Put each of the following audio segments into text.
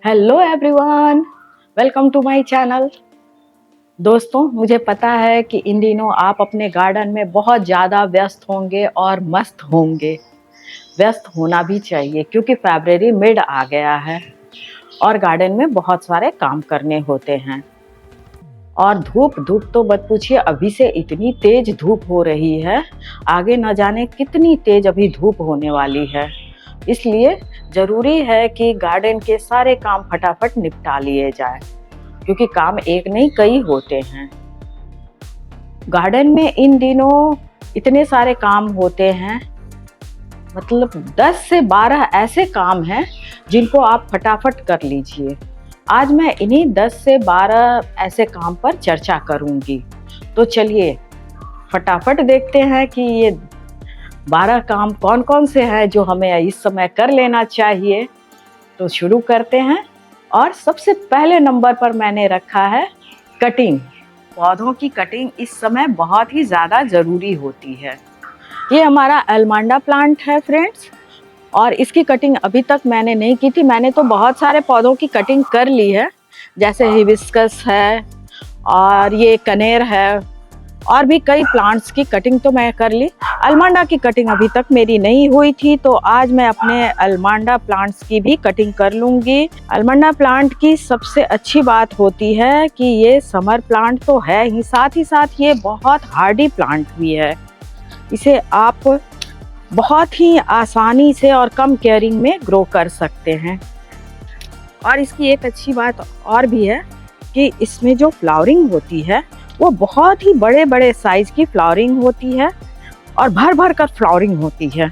Hello everyone, welcome to my channel. दोस्तों, मुझे पता है कि इन दिनों आप अपने गार्डन में बहुत ज़्यादा व्यस्त होंगे और मस्त होंगे। व्यस्त होना भी चाहिए क्योंकि फरवरी मिड आ गया है और गार्डन में बहुत सारे काम करने होते हैं। और धूप धूप तो मत पूछिए, अभी से इतनी तेज धूप हो रही है, आगे न जाने कितनी तेज अभी धूप होने वाली है। इसलिए ज़रूरी है कि गार्डन के सारे काम फटाफट निपटा लिए जाए क्योंकि काम एक नहीं कई होते हैं। गार्डन में इन दिनों इतने सारे काम होते हैं, मतलब 10 से 12 ऐसे काम हैं जिनको आप फटाफट कर लीजिए। आज मैं इन्हीं 10 से 12 ऐसे काम पर चर्चा करूंगी। तो चलिए फटाफट देखते हैं कि ये 12 काम कौन कौन से हैं जो हमें इस समय कर लेना चाहिए। तो शुरू करते हैं। और सबसे पहले नंबर पर मैंने रखा है कटिंग। पौधों की कटिंग इस समय बहुत ही ज़्यादा ज़रूरी होती है। ये हमारा एल्मांडा प्लांट है फ्रेंड्स, और इसकी कटिंग अभी तक मैंने नहीं की थी। मैंने तो बहुत सारे पौधों की कटिंग कर ली है, जैसे हिबिस्कस है और ये कनेर है, और भी कई प्लांट्स की कटिंग तो मैं कर ली। अल्मांडा की कटिंग अभी तक मेरी नहीं हुई थी, तो आज मैं अपने अल्मांडा प्लांट्स की भी कटिंग कर लूँगी। अल्मांडा प्लांट की सबसे अच्छी बात होती है कि ये समर प्लांट तो है ही साथ ये बहुत हार्डी प्लांट भी है। इसे आप बहुत ही आसानी से और कम केयरिंग में ग्रो कर सकते हैं। और इसकी एक अच्छी बात और भी है कि इसमें जो फ्लावरिंग होती है वो बहुत ही बड़े बड़े साइज की फ्लावरिंग होती है और भर भर कर फ्लावरिंग होती है।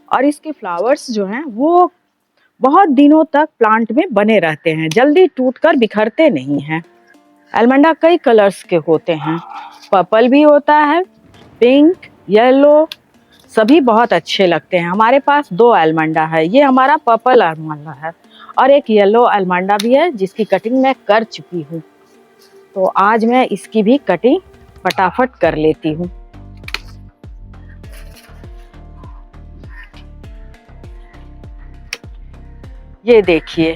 और इसके फ्लावर्स जो हैं वो बहुत दिनों तक प्लांट में बने रहते हैं, जल्दी टूटकर बिखरते नहीं हैं। एल्मंडा कई कलर्स के होते हैं, पर्पल भी होता है, पिंक, येलो, सभी बहुत अच्छे लगते हैं। हमारे पास 2 एल्मंडा है, ये हमारा पर्पल एल्मंडा है और एक येलो एल्मंडा भी है जिसकी कटिंग मैं कर चुकी हूँ। तो आज मैं इसकी भी कटिंग फटाफट कर लेती हूँ। ये देखिए,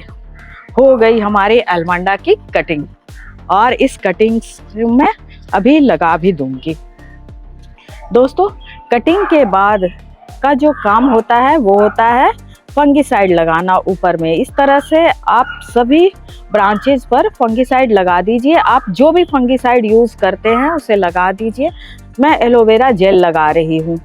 हो गई हमारे एल्मंडा की कटिंग, और इस कटिंग में अभी लगा भी दूंगी। दोस्तों, कटिंग के बाद का जो काम होता है वो होता है फंगिसाइड लगाना ऊपर में। इस तरह से आप सभी ब्रांचेस पर फंगिसाइड लगा दीजिए। आप जो भी फंगिसाइड यूज़ करते हैं उसे लगा दीजिए। मैं एलोवेरा जेल लगा रही हूँ।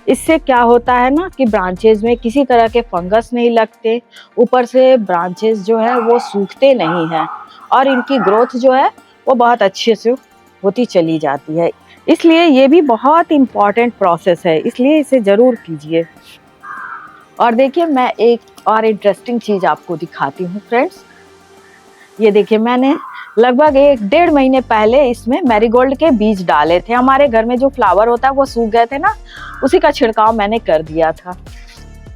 इससे क्या होता है ना कि ब्रांचेस में किसी तरह के फंगस नहीं लगते, ऊपर से ब्रांचेस जो है वो सूखते नहीं हैं और इनकी ग्रोथ जो है वो बहुत अच्छे से होती चली जाती है। इसलिए ये भी बहुत इम्पॉर्टेंट प्रोसेस है, इसलिए इसे ज़रूर कीजिए। और देखिए, मैं एक और इंटरेस्टिंग चीज़ आपको दिखाती हूँ फ्रेंड्स। ये देखिए, मैंने लगभग 1-1.5 महीने पहले इसमें मैरीगोल्ड के बीज डाले थे। हमारे घर में जो फ्लावर होता है वो सूख गए थे ना, उसी का छिड़काव मैंने कर दिया था।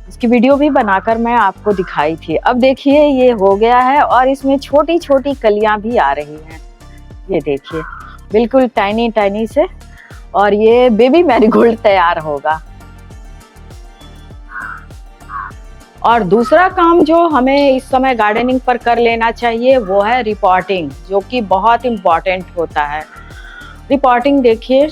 इसकी वीडियो भी बनाकर मैं आपको दिखाई थी। अब देखिए, ये हो गया है और इसमें छोटी छोटी कलियां भी आ रही हैं। ये देखिए, बिल्कुल टाइनी टाइनी से, और ये बेबी मैरीगोल्ड तैयार होगा। और दूसरा काम जो हमें इस समय गार्डनिंग पर कर लेना चाहिए वो है रिपोर्टिंग, जो कि बहुत इम्पॉर्टेंट होता है। रिपोर्टिंग देखिए,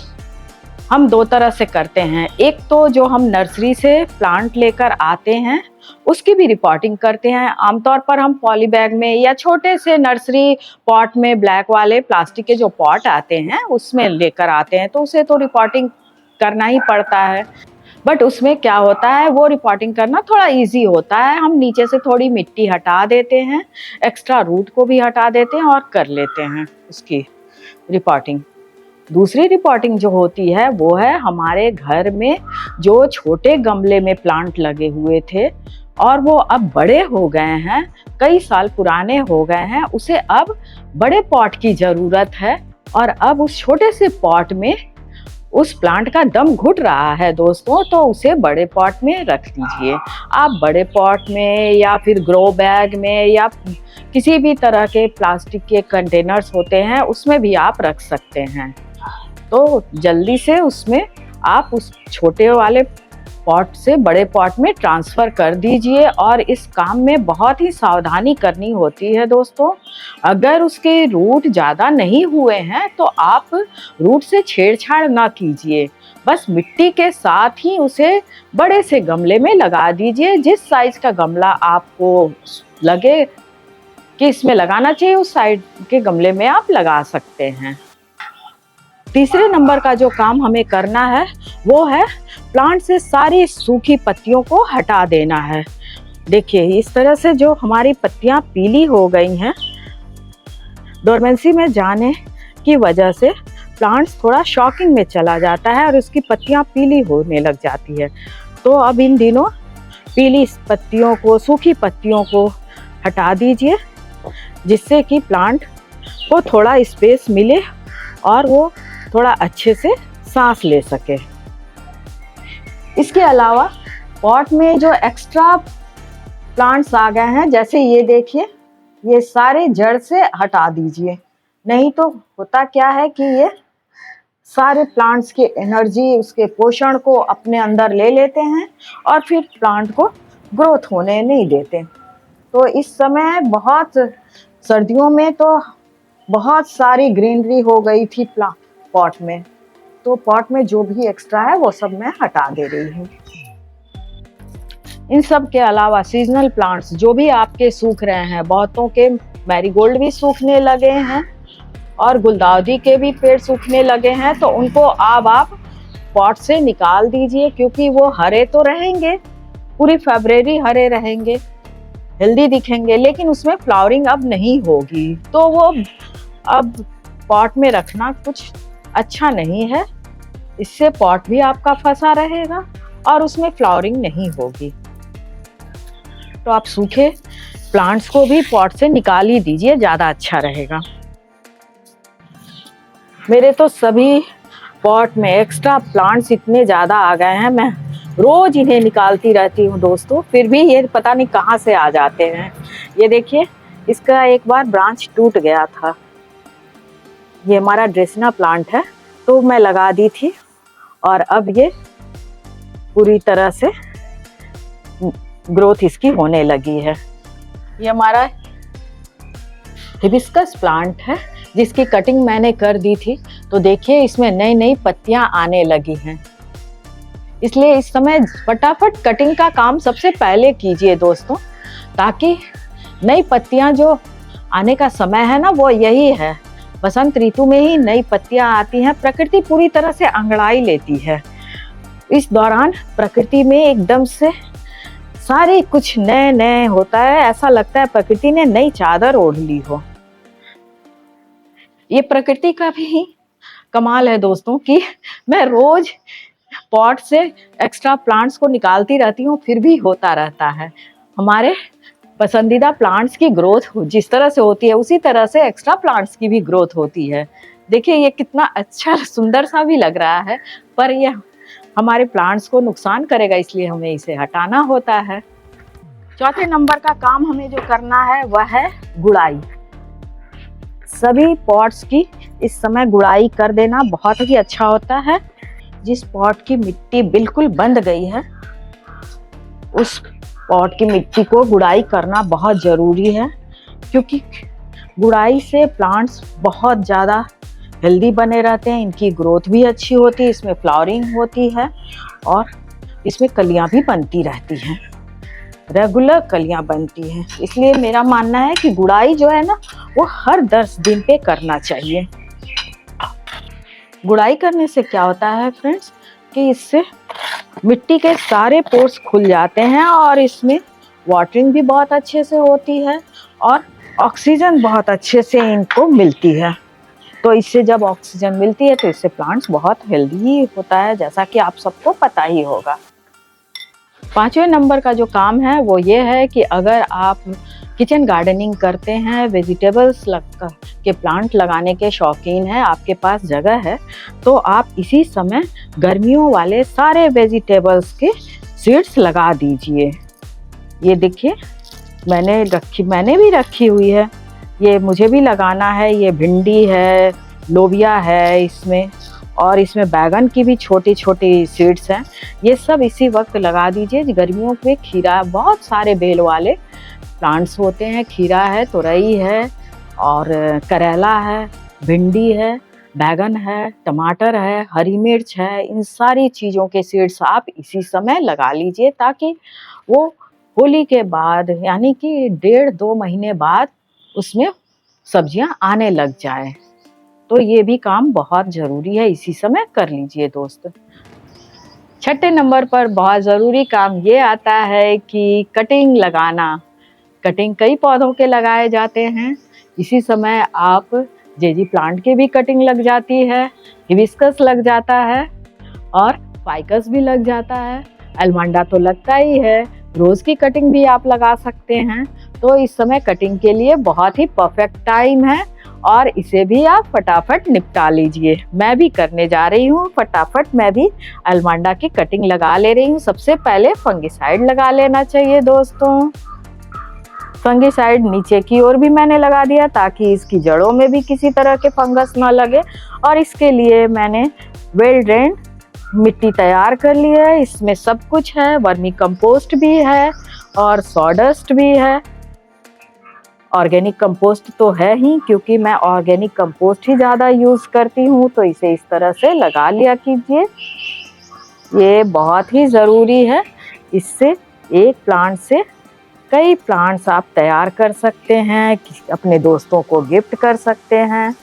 हम 2 तरह से करते हैं। एक तो जो हम नर्सरी से प्लांट लेकर आते हैं उसकी भी रिपोर्टिंग करते हैं। आमतौर पर हम पॉली बैग में या छोटे से नर्सरी पॉट में, ब्लैक वाले प्लास्टिक के जो पॉट आते हैं उसमें लेकर आते हैं, तो उसे तो रिपोर्टिंग करना ही पड़ता है। बट उसमें क्या होता है, वो रिपोर्टिंग करना थोड़ा इजी होता है। हम नीचे से थोड़ी मिट्टी हटा देते हैं, एक्स्ट्रा रूट को भी हटा देते हैं और कर लेते हैं उसकी रिपोर्टिंग। दूसरी रिपोर्टिंग जो होती है वो है हमारे घर में जो छोटे गमले में प्लांट लगे हुए थे और वो अब बड़े हो गए हैं, कई साल पुराने हो गए हैं, उसे अब बड़े पॉट की ज़रूरत है। और अब उस छोटे से पॉट में उस प्लांट का दम घुट रहा है दोस्तों, तो उसे बड़े पॉट में रख दीजिए। आप बड़े पॉट में या फिर ग्रो बैग में या किसी भी तरह के प्लास्टिक के कंटेनर्स होते हैं उसमें भी आप रख सकते हैं। तो जल्दी से उसमें आप उस छोटे वाले पॉट से बड़े पॉट में ट्रांसफ़र कर दीजिए। और इस काम में बहुत ही सावधानी करनी होती है दोस्तों। अगर उसके रूट ज़्यादा नहीं हुए हैं तो आप रूट से छेड़छाड़ ना कीजिए, बस मिट्टी के साथ ही उसे बड़े से गमले में लगा दीजिए। जिस साइज़ का गमला आपको लगे कि इसमें लगाना चाहिए, उस साइड के गमले में आप लगा सकते हैं। तीसरे नंबर का जो काम हमें करना है वो है प्लांट से सारी सूखी पत्तियों को हटा देना है। देखिए इस तरह से जो हमारी पत्तियां पीली हो गई हैं, डोरमेंसी में जाने की वजह से प्लांट्स थोड़ा शॉकिंग में चला जाता है और उसकी पत्तियां पीली होने लग जाती है। तो अब इन दिनों पीली पत्तियों को, सूखी पत्तियों को हटा दीजिए, जिससे कि प्लांट को थोड़ा स्पेस मिले और वो थोड़ा अच्छे से सांस ले सके। इसके अलावा पॉट में जो एक्स्ट्रा प्लांट्स आ गए हैं, जैसे ये देखिए, ये सारे जड़ से हटा दीजिए। नहीं तो होता क्या है कि ये सारे प्लांट्स की एनर्जी, उसके पोषण को अपने अंदर ले लेते हैं और फिर प्लांट को ग्रोथ होने नहीं देते। तो इस समय बहुत सर्दियों में तो बहुत सारी ग्रीनरी हो गई थी पॉट में, तो पॉट में जो भी एक्स्ट्रा है वो सब मैं हटा दे रही हूँ। इन सब के अलावा सीजनल प्लांट्स जो भी आपके सूख रहे हैं, बहुतों के मैरीगोल्ड भी सूखने लगे हैं और गुलदाउदी के भी पेड़ सूखने लगे हैं, तो उनको अब आप पॉट से निकाल दीजिए, क्योंकि वो हरे तो रहेंगे, पूरी फरवरी हरे रहेंगे, हेल्दी दिखेंगे, लेकिन उसमें फ्लावरिंग अब नहीं होगी। तो वो अब पॉट में रखना कुछ अच्छा नहीं है। इससे पॉट भी आपका फंसा रहेगा और उसमें फ्लावरिंग नहीं होगी। तो आप सूखे प्लांट्स को भी पॉट से निकाल ही दीजिए, ज़्यादा अच्छा रहेगा। मेरे तो सभी पॉट में एक्स्ट्रा प्लांट्स इतने ज़्यादा आ गए हैं, मैं रोज़ इन्हें निकालती रहती हूँ दोस्तों, फिर भी ये पता नहीं कहाँ से आ जाते हैं। ये देखिए, इसका एक बार ब्रांच टूट गया था। ये हमारा ड्रेसिना प्लांट है, तो मैं लगा दी थी और अब ये पूरी तरह से ग्रोथ इसकी होने लगी है। ये हमारा हिबिस्कस प्लांट है, जिसकी कटिंग मैंने कर दी थी, तो देखिए इसमें नई नई पत्तियां आने लगी हैं। इसलिए इस समय फटाफट कटिंग का काम सबसे पहले कीजिए दोस्तों, ताकि नई पत्तियां जो आने का समय है ना, वो यही है। बसंत ऋतु में ही नई पत्तियां आती हैं, प्रकृति पूरी तरह से अंगड़ाई लेती है। इस दौरान प्रकृति में एकदम से सारे कुछ नए नए होता है, ऐसा लगता है प्रकृति ने नई चादर ओढ़ ली हो। ये प्रकृति का भी कमाल है दोस्तों कि मैं रोज पॉट से एक्स्ट्रा प्लांट्स को निकालती रहती हूँ, फिर भी होता रहता है। हमारे पसंदीदा प्लांट्स की ग्रोथ जिस तरह से होती है, उसी तरह से एक्स्ट्रा प्लांट्स की भी ग्रोथ होती है। देखिए ये कितना अच्छा सुंदर सा भी लग रहा है, पर ये हमारे प्लांट्स को नुकसान करेगा, इसलिए हमें इसे हटाना होता है। चौथे नंबर का काम हमें जो करना है वह है गुड़ाई। सभी पॉट्स की इस समय गुड़ाई कर देना बहुत ही अच्छा होता है। जिस पॉट की मिट्टी बिल्कुल बंद गई है, उस पॉट की मिट्टी को गुड़ाई करना बहुत ज़रूरी है, क्योंकि गुड़ाई से प्लांट्स बहुत ज़्यादा हेल्दी बने रहते हैं, इनकी ग्रोथ भी अच्छी होती है, इसमें फ्लावरिंग होती है और इसमें कलियां भी बनती रहती हैं, रेगुलर कलियां बनती हैं। इसलिए मेरा मानना है कि गुड़ाई जो है ना, वो हर 10 दिन पे करना चाहिए। गुड़ाई करने से क्या होता है फ्रेंड्स, कि इससे मिट्टी के सारे पोर्स खुल जाते हैं और इसमें वाटरिंग भी बहुत अच्छे से होती है और ऑक्सीजन बहुत अच्छे से इनको मिलती है। तो इससे जब ऑक्सीजन मिलती है तो इससे प्लांट्स बहुत हेल्दी होता है, जैसा कि आप सबको पता ही होगा। 5वें नंबर का जो काम है वो ये है कि अगर आप किचन गार्डनिंग करते हैं, वेजिटेबल्स के प्लांट लगाने के शौकीन हैं, आपके पास जगह है, तो आप इसी समय गर्मियों वाले सारे वेजिटेबल्स के सीड्स लगा दीजिए। ये देखिए मैंने भी रखी हुई है, ये मुझे भी लगाना है। ये भिंडी है, लोबिया है इसमें, और इसमें बैगन की भी छोटी छोटी सीड्स हैं, ये सब इसी वक्त लगा दीजिए। गर्मियों में खीरा, बहुत सारे बेल वाले प्लांट्स होते हैं, खीरा है, तुरई है और करेला है, भिंडी है, बैगन है, टमाटर है, हरी मिर्च है, इन सारी चीज़ों के सीड्स आप इसी समय लगा लीजिए ताकि वो होली के बाद यानी कि 1.5-2 महीने बाद उसमें सब्जियां आने लग जाए। तो ये भी काम बहुत ज़रूरी है, इसी समय कर लीजिए दोस्त। छठे नंबर पर बहुत ज़रूरी काम ये आता है कि कटिंग लगाना। कटिंग कई पौधों के लगाए जाते हैं, इसी समय आप जेजी प्लांट की भी कटिंग लग जाती है, हिबिस्कस लग जाता है और फाइकस भी लग जाता है, एल्मंडा तो लगता ही है, रोज़ की कटिंग भी आप लगा सकते हैं। तो इस समय कटिंग के लिए बहुत ही परफेक्ट टाइम है और इसे भी आप फटाफट निपटा लीजिए। मैं भी करने जा रही हूँ, फटाफट मैं भी एल्मंडा की कटिंग लगा ले रही हूँ। सबसे पहले फंगिसाइड लगा लेना चाहिए दोस्तों। फंगिसाइड नीचे की ओर भी मैंने लगा दिया ताकि इसकी जड़ों में भी किसी तरह के फंगस ना लगे। और इसके लिए मैंने वेल ड्रेन्ड मिट्टी तैयार कर ली है, इसमें सब कुछ है, वर्मी कंपोस्ट भी है और सॉडस्ट भी है। ऑर्गेनिक कंपोस्ट तो है ही, क्योंकि मैं ऑर्गेनिक कंपोस्ट ही ज़्यादा यूज़ करती हूँ, तो इसे इस तरह से लगा लिया कीजिए। ये बहुत ही ज़रूरी है, इससे एक प्लांट से कई प्लांट्स आप तैयार कर सकते हैं, अपने दोस्तों को गिफ्ट कर सकते हैं,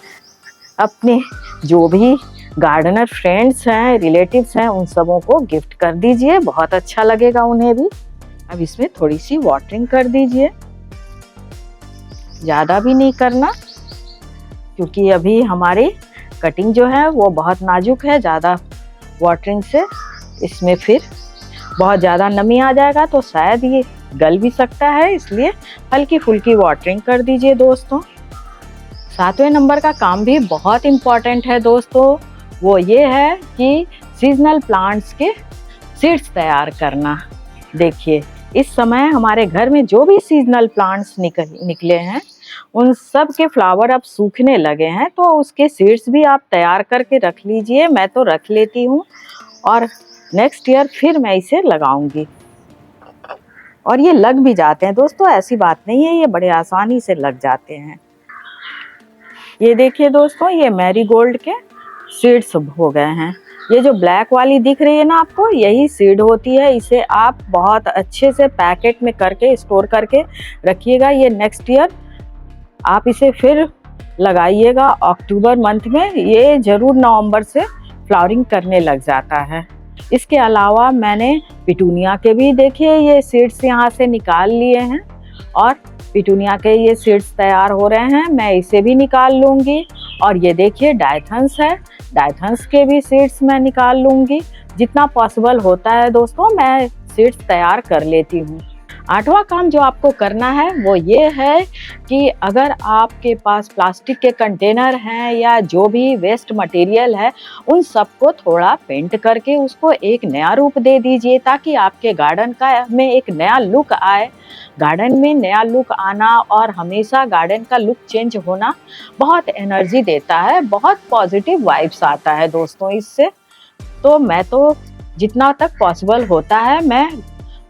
अपने जो भी गार्डनर फ्रेंड्स हैं, रिलेटिव्स हैं, उन सबों को गिफ्ट कर दीजिए, बहुत अच्छा लगेगा उन्हें भी। अब इसमें थोड़ी सी वाटरिंग कर दीजिए, ज़्यादा भी नहीं करना, क्योंकि अभी हमारी कटिंग जो है वो बहुत नाजुक है। ज़्यादा वाटरिंग से इसमें फिर बहुत ज़्यादा नमी आ जाएगा तो शायद ये गल भी सकता है, इसलिए हल्की फुल्की वाटरिंग कर दीजिए दोस्तों। 7वें नंबर का काम भी बहुत इम्पॉर्टेंट है दोस्तों, वो ये है कि सीजनल प्लांट्स के सीड्स तैयार करना। देखिए, इस समय हमारे घर में जो भी सीजनल प्लांट्स निकले हैं, उन सब के फ्लावर अब सूखने लगे हैं, तो उसके सीड्स भी आप तैयार करके रख लीजिए। मैं तो रख लेती हूँ और नेक्स्ट ईयर फिर मैं इसे लगाऊंगी। और ये लग भी जाते हैं दोस्तों, ऐसी बात नहीं है, ये बड़े आसानी से लग जाते हैं। ये देखिए दोस्तों, ये मैरीगोल्ड के सीड्स हो गए हैं। ये जो ब्लैक वाली दिख रही है ना आपको, यही सीड होती है। इसे आप बहुत अच्छे से पैकेट में करके स्टोर करके रखिएगा। ये नेक्स्ट ईयर आप इसे फिर लगाइएगा अक्टूबर मंथ में, ये जरूर नवंबर से फ्लावरिंग करने लग जाता है। इसके अलावा मैंने पिटूनिया के भी देखिए ये सीड्स यहाँ से निकाल लिए हैं और पिटूनिया के ये सीड्स तैयार हो रहे हैं, मैं इसे भी निकाल लूँगी। और ये देखिए डायथन्स है, डायथन्स के भी सीड्स मैं निकाल लूँगी। जितना पॉसिबल होता है दोस्तों मैं सीड्स तैयार कर लेती हूँ। 8वां काम जो आपको करना है वो ये है कि अगर आपके पास प्लास्टिक के कंटेनर हैं या जो भी वेस्ट मटेरियल है, उन सबको थोड़ा पेंट करके उसको एक नया रूप दे दीजिए, ताकि आपके गार्डन का में एक नया लुक आए। गार्डन में नया लुक आना और हमेशा गार्डन का लुक चेंज होना बहुत एनर्जी देता है, बहुत पॉजिटिव वाइब्स आता है दोस्तों इससे। तो मैं तो जितना तक पॉसिबल होता है मैं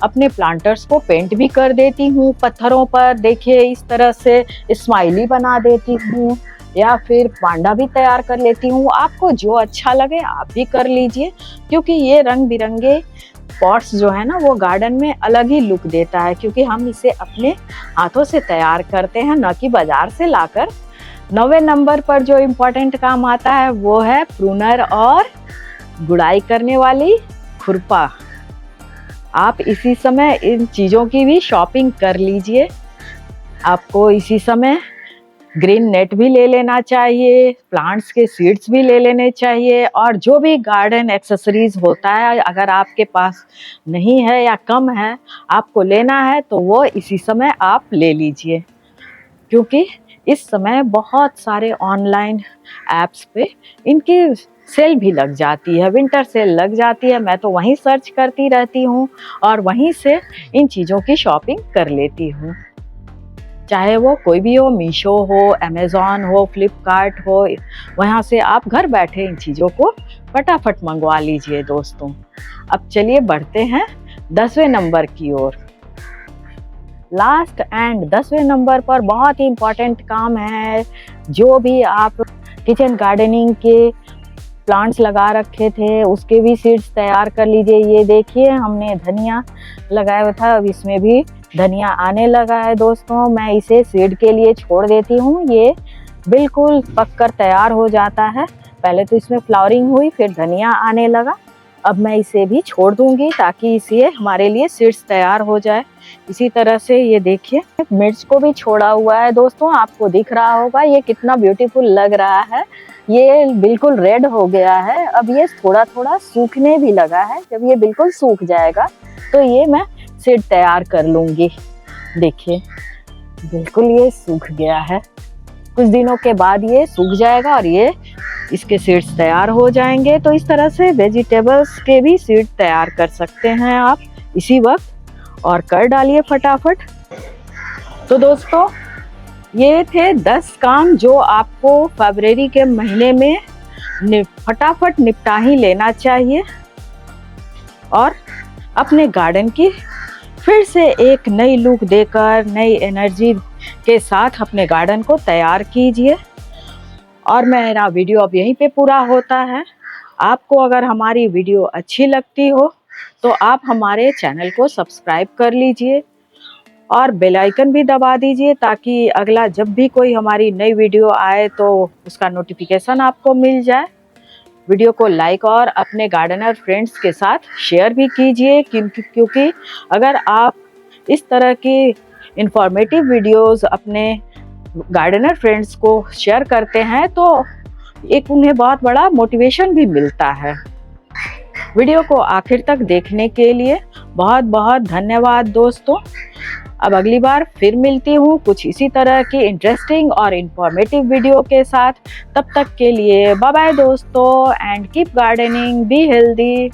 अपने प्लांटर्स को पेंट भी कर देती हूँ पत्थरों पर। देखिए इस तरह से स्माइली बना देती हूँ या फिर पांडा भी तैयार कर लेती हूँ। आपको जो अच्छा लगे आप भी कर लीजिए, क्योंकि ये रंग बिरंगे पॉट्स जो है ना वो गार्डन में अलग ही लुक देता है, क्योंकि हम इसे अपने हाथों से तैयार करते हैं, न कि बाजार से लाकर। 9वें नंबर पर जो इम्पोर्टेंट काम आता है वो है प्रूनर और गुड़ाई करने वाली खुरपा। आप इसी समय इन चीज़ों की भी शॉपिंग कर लीजिए। आपको इसी समय ग्रीन नेट भी ले लेना चाहिए, प्लांट्स के सीड्स भी ले लेने चाहिए, और जो भी गार्डन एक्सेसरीज होता है अगर आपके पास नहीं है या कम है आपको लेना है तो वो इसी समय आप ले लीजिए, क्योंकि इस समय बहुत सारे ऑनलाइन ऐप्स पे इनकी सेल भी लग जाती है, विंटर सेल लग जाती है। मैं तो वहीं सर्च करती रहती हूँ और वहीं से इन चीज़ों की शॉपिंग कर लेती हूँ। चाहे वो कोई भी हो, मीशो हो, अमेज़ॉन हो, फ्लिपकार्ट हो, वहाँ से आप घर बैठे इन चीज़ों को फटाफट मंगवा लीजिए दोस्तों। अब चलिए बढ़ते हैं 10वें नंबर की ओर। लास्ट एंड 10वें नंबर पर बहुत ही इम्पोर्टेंट काम है। जो भी आप किचन गार्डनिंग के प्लांट्स लगा रखे थे उसके भी सीड्स तैयार कर लीजिए। ये देखिए हमने धनिया लगाया हुआ था, अब इसमें भी धनिया आने लगा है दोस्तों। मैं इसे सीड के लिए छोड़ देती हूँ, ये बिल्कुल पककर तैयार हो जाता है। पहले तो इसमें फ्लावरिंग हुई, फिर धनिया आने लगा। अब मैं इसे भी छोड़ दूंगी ताकि इसे हमारे लिए सीड्स तैयार हो जाए। इसी तरह से ये देखिए मिर्च को भी छोड़ा हुआ है दोस्तों, आपको दिख रहा होगा ये कितना ब्यूटीफुल लग रहा है। ये बिल्कुल रेड हो गया है, अब ये थोड़ा थोड़ा सूखने भी लगा है। जब ये बिल्कुल सूख जाएगा तो ये मैं सीड तैयार कर लूंगी। देखिए बिल्कुल ये सूख गया है, कुछ दिनों के बाद ये सूख जाएगा और ये इसके सीड्स तैयार हो जाएंगे। तो इस तरह से वेजिटेबल्स के भी सीड तैयार कर सकते हैं आप इसी वक्त, और कर डालिए फटाफट। तो दोस्तों ये थे 10 काम जो आपको फरवरी के महीने में फटाफट निपटा ही लेना चाहिए और अपने गार्डन की फिर से एक नई लुक देकर, नई एनर्जी के साथ अपने गार्डन को तैयार कीजिए। और मेरा वीडियो अब यहीं पे पूरा होता है। आपको अगर हमारी वीडियो अच्छी लगती हो तो आप हमारे चैनल को सब्सक्राइब कर लीजिए और बेल आइकन भी दबा दीजिए ताकि अगला जब भी कोई हमारी नई वीडियो आए तो उसका नोटिफिकेशन आपको मिल जाए। वीडियो को लाइक और अपने गार्डनर फ्रेंड्स के साथ शेयर भी कीजिए, क्योंकि अगर आप इस तरह की इंफॉर्मेटिव वीडियोस अपने गार्डनर फ्रेंड्स को शेयर करते हैं तो एक उन्हें बहुत बड़ा मोटिवेशन भी मिलता है। वीडियो को आखिर तक देखने के लिए बहुत बहुत धन्यवाद दोस्तों। अब अगली बार फिर मिलती हूँ कुछ इसी तरह की इंटरेस्टिंग और इंफॉर्मेटिव वीडियो के साथ। तब तक के लिए बाय बाय दोस्तों, and keep gardening, be healthy.